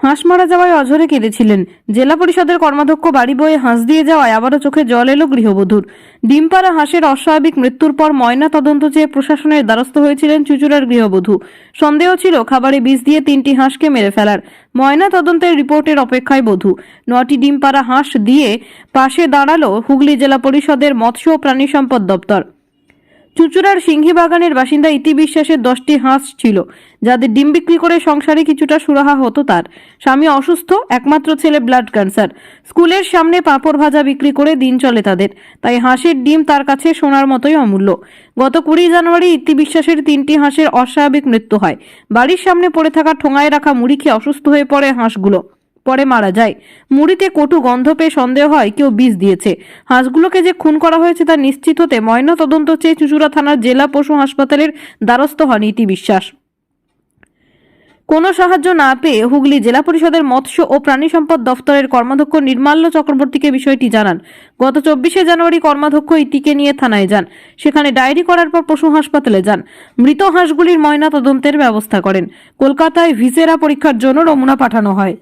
হাঁস মারা যাওয়ায় অঝরে কেঁদেছিলেন। জেলা পরিষদের কর্মাধ্যক্ষ বাড়ি বয়ে হাঁস দিয়ে যাওয়ায় আবারও চোখে জল এলো গৃহবধূর। ডিমপাড়া হাঁসের অস্বাভাবিক মৃত্যুর পর ময়না তদন্ত চেয়ে প্রশাসনের দ্বারস্থ হয়েছিলেন চুঁচুড়ার গৃহবধূ। সন্দেহ ছিল খাবারে বিষ দিয়ে 3টি হাঁসকে মেরে ফেলার। ময়না তদন্তের রিপোর্টের অপেক্ষায় বধূ। 9টি ডিমপাড়া হাঁস দিয়ে পাশে দাঁড়ালো হুগলি জেলা পরিষদের মৎস্য ও প্রাণী সম্পদ দপ্তর। চুঁচুড়ার সিংহীবাগানের বাসিন্দা ইতি বিশ্বাসের 10টি হাঁস ছিল, যাদের ডিম বিক্রি করে সংসারে কিছুটা সুরাহা হতো তার। স্বামী অসুস্থ, একমাত্র ছেলে ব্লাড ক্যান্সার। স্কুলের সামনে পাঁপড় ভাজা বিক্রি করে দিন চলে তাদের, তাই হাঁসের ডিম তার কাছে সোনার মতোই অমূল্য। গত 20 জানুয়ারি ইতি বিশ্বাসের 3টি হাঁসের অস্বাভাবিক মৃত্যু হয়। বাড়ির সামনে পড়ে থাকা ঠোঙায় রাখা মুড়ি খেয়ে অসুস্থ হয়ে পড়ে হাঁসগুলো, পরে মারা যায়। মুড়িতে কটু গন্ধ পেয়ে সন্দেহ হয় কেউ বিষ দিয়েছে। হাঁসগুলোকে যে খুন করা হয়েছে তা নিশ্চিত হতে ময়না তদন্ত চেয়ে চুঁচুড়া থানার জেলা পশু হাসপাতালের দ্বারস্থ হন ইতি বিশ্বাস। কোনো সাহায্য না পেয়ে হুগলি জেলা পরিষদের মৎস্য ও প্রাণী সম্পদ দফতরের কর্মাধ্যক্ষ নির্মাল্য চক্রবর্তীকে বিষয়টি জানান। গত 24 জানুয়ারি কর্মাধ্যক্ষ ইতিকে নিয়ে থানায় যান। সেখানে ডায়েরি করার পর পশু হাসপাতালে যান। মৃত হাঁসগুলির ময়না তদন্তের ব্যবস্থা করেন। কলকাতায় ভিসেরা পরীক্ষার জন্য নমুনা পাঠানো হয়।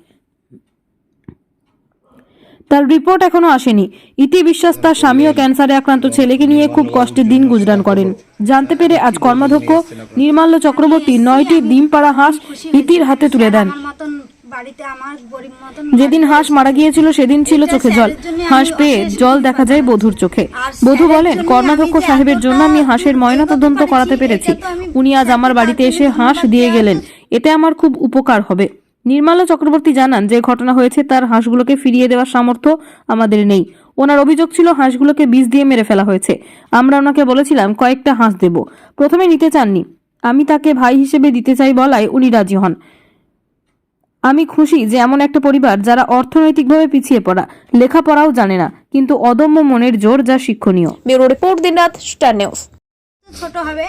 তার রিপোর্ট এখনো আসেনি। ইতি বিশ্বাস তার স্বামী ও ক্যান্সারে আক্রান্ত ছেলেকে নিয়ে খুব কষ্টের দিন গুজরান করেন। জানতে পেরে আজ কর্মাধ্যক্ষ নির্মাল্য চক্রবর্তী 9টি ডিমপাড়া হাঁস ইতির হাতে তুলে দেন। যেদিন হাঁস মারা গিয়েছিল সেদিন ছিল চোখে জল। হাঁস পেয়ে জল দেখা যায় বধূর চোখে। বধূ বলেন, কর্মাধ্যক্ষ সাহেবের জন্য আমি হাঁসের ময়না তদন্ত করাতে পেরেছি। উনি আজ আমার বাড়িতে এসে হাঁস দিয়ে গেলেন, এতে আমার খুব উপকার হবে। নির্মাল্য চক্রবর্তী জানান, যে ঘটনা হয়েছে তার হাঁসগুলোকে ফিরিয়ে দেওয়ার সামর্থ্য আমাদের নেই। ওনার অভিযোগ ছিল হাঁসগুলোকে বিষ দিয়ে মেরে ফেলা হয়েছে। আমরা ওনাকে বলেছিলাম কয়েকটা হাঁস দেব, প্রথমে নিতে চাননি। আমি তাকে ভাই হিসেবে দিতে চাই বলায় উনি রাজি হন। আমি খুশি যে এমন একটা পরিবার যারা অর্থনৈতিকভাবে পিছিয়ে পড়া, লেখাপড়াও জানে না, কিন্তু অদম্য মনের জোর যা শিক্ষণীয়। ব্যুরো রিপোর্ট, দিনরাত স্টার নিউজ। ছোট হবে,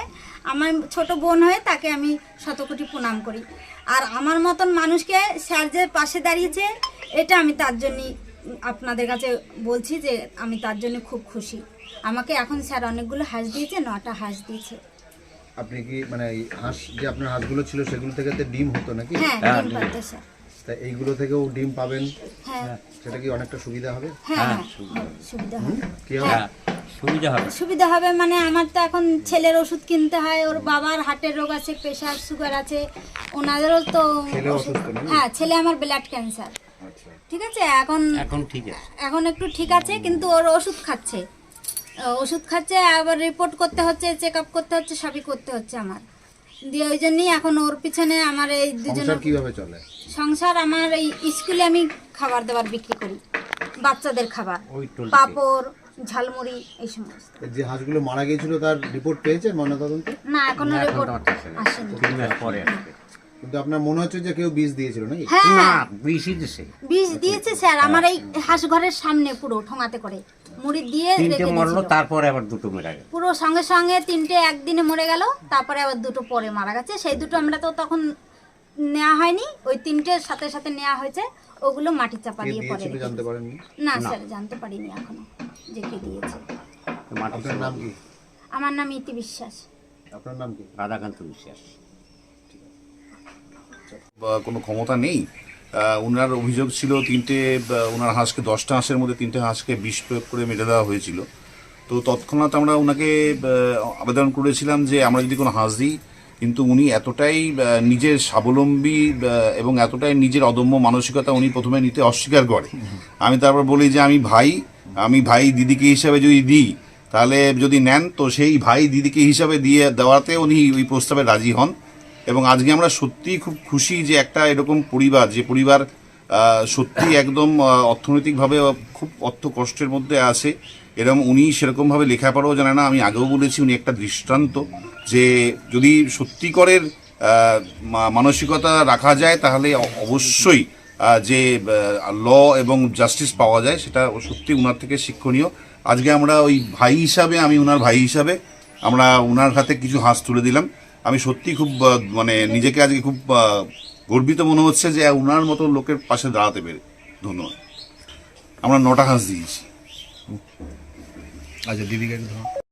আমার ছোট বোন হয়ে তাকে আমি শতকোটি প্রণাম করি। আর আমার মতন মানুষকে স্যার যে পাশে দাঁড়িয়েছে, এটা আমি তার জন্যই আপনাদের কাছে বলছি যে আমি তার জন্য খুব খুশি। আমাকে এখন স্যার অনেকগুলো হাঁস দিয়েছে, 9টা হাঁস দিয়েছে। আপনি কি মানে হাঁস যে আপনার হাঁসগুলো ছিল সেগুলো থেকে তো ডিম হতো নাকি? হ্যাঁ, ডিম পারতো স্যার। তা এইগুলো থেকেও ডিম পাবেন? হ্যাঁ। সেটা কি অনেকটা সুবিধা হবে? হ্যাঁ, সুবিধা হবে। কি হবে? সুবিধা হবে মানে আমার তো এখন ছেলের ওষুধ কিনতে হয়, ওর বাবার হার্টের রোগ আছে, প্রেশার সুগার আছে, ওনাদেরও তো। হ্যাঁ, ছেলে আমার ব্লাড ক্যান্সার। ঠিক আছে, এখন ঠিক আছে, এখন একটু ঠিক আছে, কিন্তু ওর ওষুধ খাচ্ছে, আবার রিপোর্ট করতে হচ্ছে, চেক আপ করতে হচ্ছে, সবই করতে হচ্ছে আমার দিয়ে। ওই জন্যই এখন ওর পিছনে আমার এই দুজনের কিভাবে চলে সংসার। আমার এই স্কুলে আমি খাবার দাবার বিক্রি করি, বাচ্চাদের খাবার, পাপড়, ঝালমুড়ি, এই সমস্ত। যে হাঁসগুলো মারা গিয়েছিল তার রিপোর্ট পেয়েছেন ময়নাতদন্তে? না, এখনো রিপোর্ট আসেনি। কিন্তু আপনার মনে হচ্ছে যে কেউ বিষ দিয়েছিল নাকি? হ্যাঁ, বিষ দিয়েছে স্যার। আমার এই হাঁস ঘরের সামনে পুরো ঠোঙাতে করে মুড়ি দিয়ে রেখে দিয়েছিল। তারপরে আবার দুটো মারা গেল, পুরো সঙ্গে সঙ্গে 3টে একদিনে মরে গেল, তারপরে আবার 2টো পরে মারা গেছে। সেই 2টো আমরা তো তখন নেওয়া হয়নি, ওই 3টের সাথে সাথে নেওয়া হয়েছে। ওগুলো মাটি চাপা দিয়ে পরে জানতে পারেননি? না স্যার, জানতে পারিনি এখনো যে কে দিয়েছে। আপনার নাম কি? আমার নাম ইতি বিশ্বাস। আপনার নাম কি? রাধাকান্ত বিশ্বাস। কোনো ক্ষমতা নেই। ওনার অভিযোগ ছিল ওনার হাঁসকে 10টা হাঁসের মধ্যে 3টে হাঁসকে বিষ প্রয়োগ করে মেরে দেওয়া হয়েছিল। তো তৎক্ষণাৎ আমরা ওনাকে আবেদন করেছিলাম যে আমরা যদি কোনো হাঁস দিই, কিন্তু উনি এতটাই নিজের স্বাবলম্বী এবং এতটাই নিজের অদম্য মানসিকতা উনি প্রথমে নিতে অস্বীকার করে। আমি তারপর বলি যে আমি ভাই দিদিকে হিসাবে যদি দিই, তাহলে যদি নেন তো সেই ভাই দিদিকে হিসাবে দেওয়াতে উনি ওই প্রস্তাবে রাজি হন। এবং আজকে আমরা সত্যিই খুব খুশি যে একটা এরকম পরিবার, যে পরিবার সত্যি একদম অর্থনৈতিকভাবে খুব কষ্টের মধ্যে আছে, এরকম উনি সেরকমভাবে লেখাপড়াও জানে না। আমি আগেও বলেছি উনি একটা দৃষ্টান্ত, যে যদি সত্যিকরের মানসিকতা রাখা যায় তাহলে অবশ্যই যে ল এবং জাস্টিস পাওয়া যায়, সেটা সত্যি ওনার থেকে শিক্ষণীয়। আজকে আমরা ওই ভাই হিসাবে, আমি ওনার ভাই হিসাবে আমরা ওনার হাতে কিছু হাঁস তুলে দিলাম। আমি সত্যি খুব মানে নিজেকে আজকে খুব গর্বিত মনে হচ্ছে যে ওনার মতো লোকের পাশে দাঁড়াতে পেরে। ধন্যবাদ। আমরা 9টা হাঁস দিয়েছি। আচ্ছা, দিদিকে